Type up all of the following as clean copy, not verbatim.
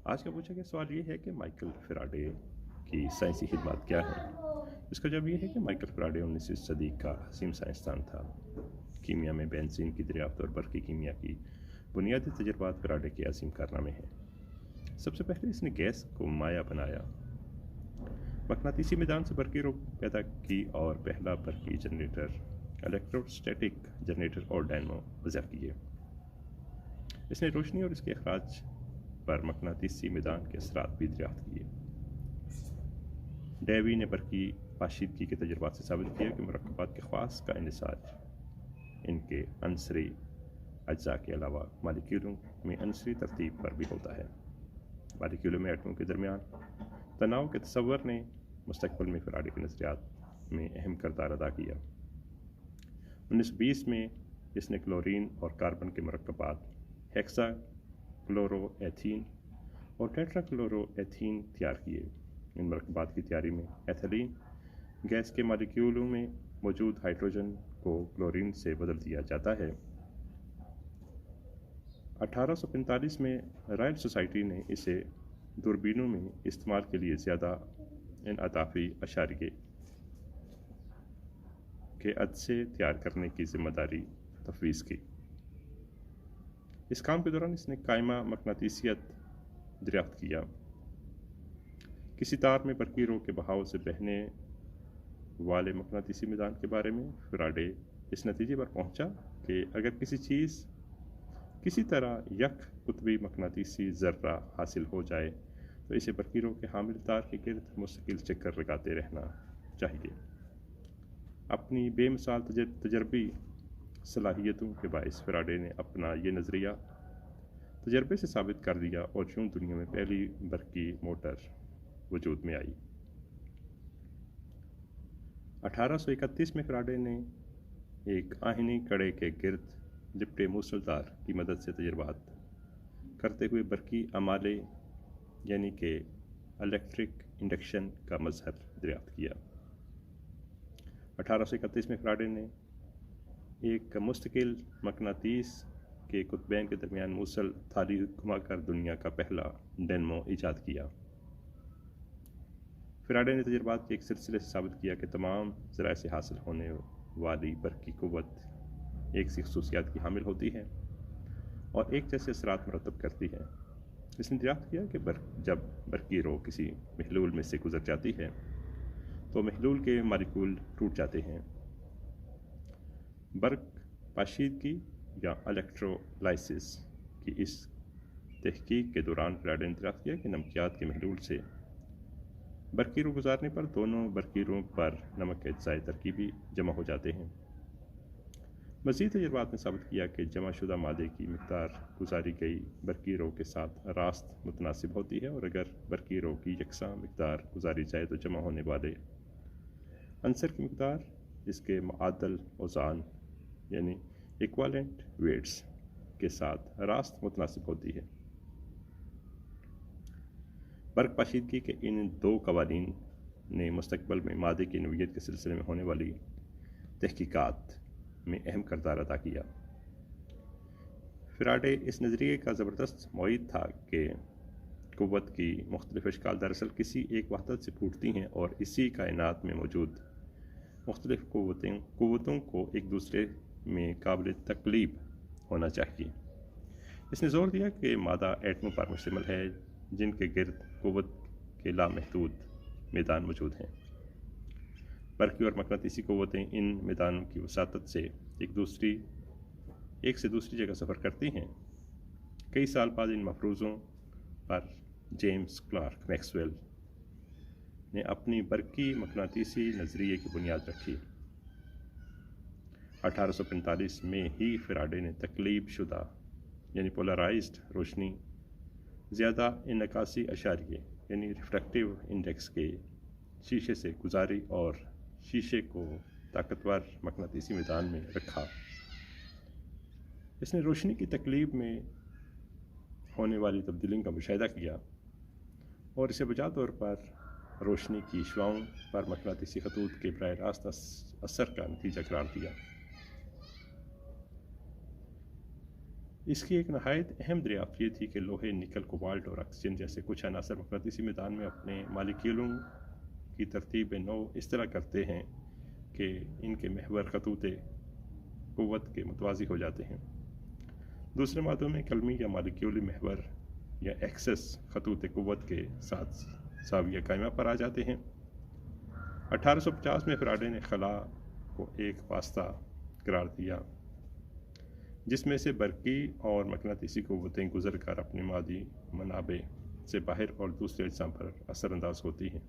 آج کا پوچھا گیا سوال یہ ہے کہ مائیکل فیراڈے کی سائنسی خدمات کیا ہیں۔ اس کا جواب یہ ہے کہ مائیکل فیراڈے 19ویں صدی کا عظیم سائنسدان تھا۔ کیمیا میں بینزین کی دریافت اور برقی کیمیا کی بنیادی تجربات فیراڈے کے عظیم کارنامے ہیں۔ سب سے پہلے اس نے گیس کو مائع بنایا، مقناطیسی میدان سے برقی رو پیدا کی اور پہلا برقی جنریٹر الیکٹروسٹیٹک جنریٹر اور ڈائنمو وضع کیے۔ اس نے روشنی اور اس کے اخراج پر مقناطیسی میدان کے اثرات بھی دریافت کیے۔ ڈیوی نے برقی پاشیدگی کے تجربات سے ثابت کیا کہ مرکبات کے خواص کا انحصار ان کے عنصری اجزاء کے علاوہ مالیکیولوں میں عنصری ترتیب پر بھی ہوتا ہے۔ مالیکیولوں میں ایٹموں کے درمیان تناؤ کے تصور نے مستقبل میں فیراڈے کے نظریات میں اہم کردار ادا کیا۔ 1920 میں اس نے کلورین اور کاربن کے مرکبات ہیکسا کلورو ایتھین اور ٹیٹرا کلورو ایتھین تیار کیے۔ ان مرکبات کی تیاری میں ایتھلین گیس کے مالیکیولوں میں موجود ہائیڈروجن کو کلورین سے بدل دیا جاتا ہے۔ 1845 میں رائل سوسائٹی نے اسے دوربینوں میں استعمال کے لیے زیادہ انعطافی اشاریے کے عدسے تیار کرنے کی ذمہ داری تفویض کی۔ اس کام کے دوران اس نے قائمہ مقناطیسیت دریافت کیا۔ کسی تار میں برقی رو کے بہاؤ سے بہنے والے مقناطیسی میدان کے بارے میں فیراڈے اس نتیجے پر پہنچا کہ اگر کسی چیز کسی طرح یک قطبی مقناطیسی ذرہ حاصل ہو جائے تو اسے برقی رو کے حامل تار کے گرد مستقل چکر لگاتے رہنا چاہیے۔ اپنی بے مثال تجربی صلاحیتوں کے باعث فیراڈے نے اپنا یہ نظریہ تجربے سے ثابت کر دیا اور یوں دنیا میں پہلی برقی موٹر وجود میں آئی۔ 1831 میں فیراڈے نے ایک آہنی کڑے کے گرد لپٹے موصل تار کی مدد سے تجربات کرتے ہوئے برقی عمالے یعنی کہ الیکٹرک انڈکشن کا مظہر دریافت کیا۔ 1831 میں فیراڈے نے ایک مستقل مقناطیس کے قطبین کے درمیان موصل تھالی گھما کر دنیا کا پہلا ڈینمو ایجاد کیا۔ فیراڈے نے تجربات کے ایک سلسلے سے ثابت کیا کہ تمام ذرائع سے حاصل ہونے والی برقی قوت ایک سی خصوصیات کی حامل ہوتی ہے اور ایک جیسے اثرات مرتب کرتی ہے۔ اس نے دریافت کیا کہ جب برقی رو کسی محلول میں سے گزر جاتی ہے تو محلول کے مالیکول ٹوٹ جاتے ہیں۔ برق پاشیدگی یا الیکٹرولائسس کی اس تحقیق کے دوران فیراڈے نے دریافت کیا کہ نمکیات کے محلول سے برقی رو گزارنے پر دونوں برقی رو پر نمک کے اجزائے ترکیبی جمع ہو جاتے ہیں۔ مزید تجربات نے ثابت کیا کہ جمع شدہ مادے کی مقدار گزاری گئی برقی رو کے ساتھ راست متناسب ہوتی ہے اور اگر برقی رو کی یکساں مقدار گزاری جائے تو جمع ہونے والے عنصر کی مقدار اس کے معادل اوزان یعنی ایکوالنٹ ویٹس کے ساتھ راست متناسب ہوتی ہے۔ برق پاشیدگی کے ان دو قوانین نے مستقبل میں مادے کی نوعیت کے سلسلے میں ہونے والی تحقیقات میں اہم کردار ادا کیا۔ فیراڈے اس نظریے کا زبردست معید تھا کہ قوت کی مختلف اشکال دراصل کسی ایک وحدت سے پھوٹتی ہیں اور اسی کائنات میں موجود مختلف قوتوں کو ایک دوسرے میں قابل تقلیب ہونا چاہیے۔ اس نے زور دیا کہ مادہ ایٹموں پر مشتمل ہے جن کے گرد قوت کے لامحدود میدان موجود ہیں۔ برقی اور مقناطیسی قوتیں ان میدانوں کی وساطت سے ایک سے دوسری جگہ سفر کرتی ہیں۔ کئی سال بعد ان مفروضوں پر جیمز کلارک میکسویل نے اپنی برقی مقناطیسی نظریے کی بنیاد رکھی۔ 1845 میں ہی فیراڈے نے تقلیب شدہ یعنی پولرائزڈ روشنی زیادہ انعکاسی اشاریے یعنی ریفریکٹیو انڈیکس کے شیشے سے گزاری اور شیشے کو طاقتور مقناطیسی میدان میں رکھا۔ اس نے روشنی کی تقلیب میں ہونے والی تبدیلیوں کا مشاہدہ کیا اور اسے بجا طور پر روشنی کی شعاؤں پر مقناطیسی خطوط کے براہ راست اثر کا نتیجہ قرار دیا۔ اس کی ایک نہایت اہم دریافت یہ تھی کہ لوہے، نکل، کوبالٹ اور آکسیجن جیسے کچھ عناصر مقناطیسی میدان میں اپنے مالیکیولوں کی ترتیب نو اس طرح کرتے ہیں کہ ان کے محور خطوط قوت کے متوازی ہو جاتے ہیں۔ دوسرے مادوں میں کلمی یا مالیکیولی محور یا ایکسس خطوط قوت کے ساتھ زاویہ قائمہ پر آ جاتے ہیں۔ 1850 میں فیراڈے نے خلا کو ایک واسطہ قرار دیا جس میں سے برقی اور مقناطیسی قوتیں گزر کر اپنے مادی منابع سے باہر اور دوسرے اجسام پر اثر انداز ہوتی ہیں۔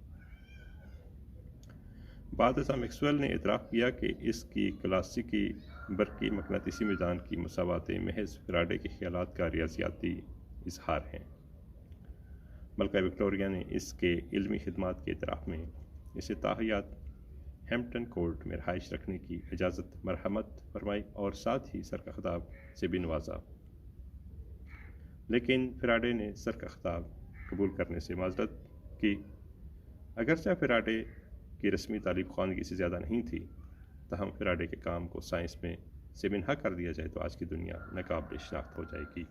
بعد ازاں میکسویل نے اعتراف کیا کہ اس کی کلاسیکی برقی مقناطیسی میدان کی مساواتیں محض فیراڈے کے خیالات کا ریاضیاتی اظہار ہیں۔ ملکہ وکٹوریہ نے اس کے علمی خدمات کے اعتراف میں اسے تاحیات ہیمپٹن کورٹ میں رہائش رکھنے کی اجازت مرحمت فرمائی اور ساتھ ہی سر کا خطاب سے بھی نوازا، لیکن فیراڈے نے سر کا خطاب قبول کرنے سے معذرت کی۔ اگرچہ فیراڈے کی رسمی تعلیم خواندگی سے زیادہ نہیں تھی، تاہم فیراڈے کے کام کو سائنس میں سے منحا کر دیا جائے تو آج کی دنیا ناقابل شناخت ہو جائے گی۔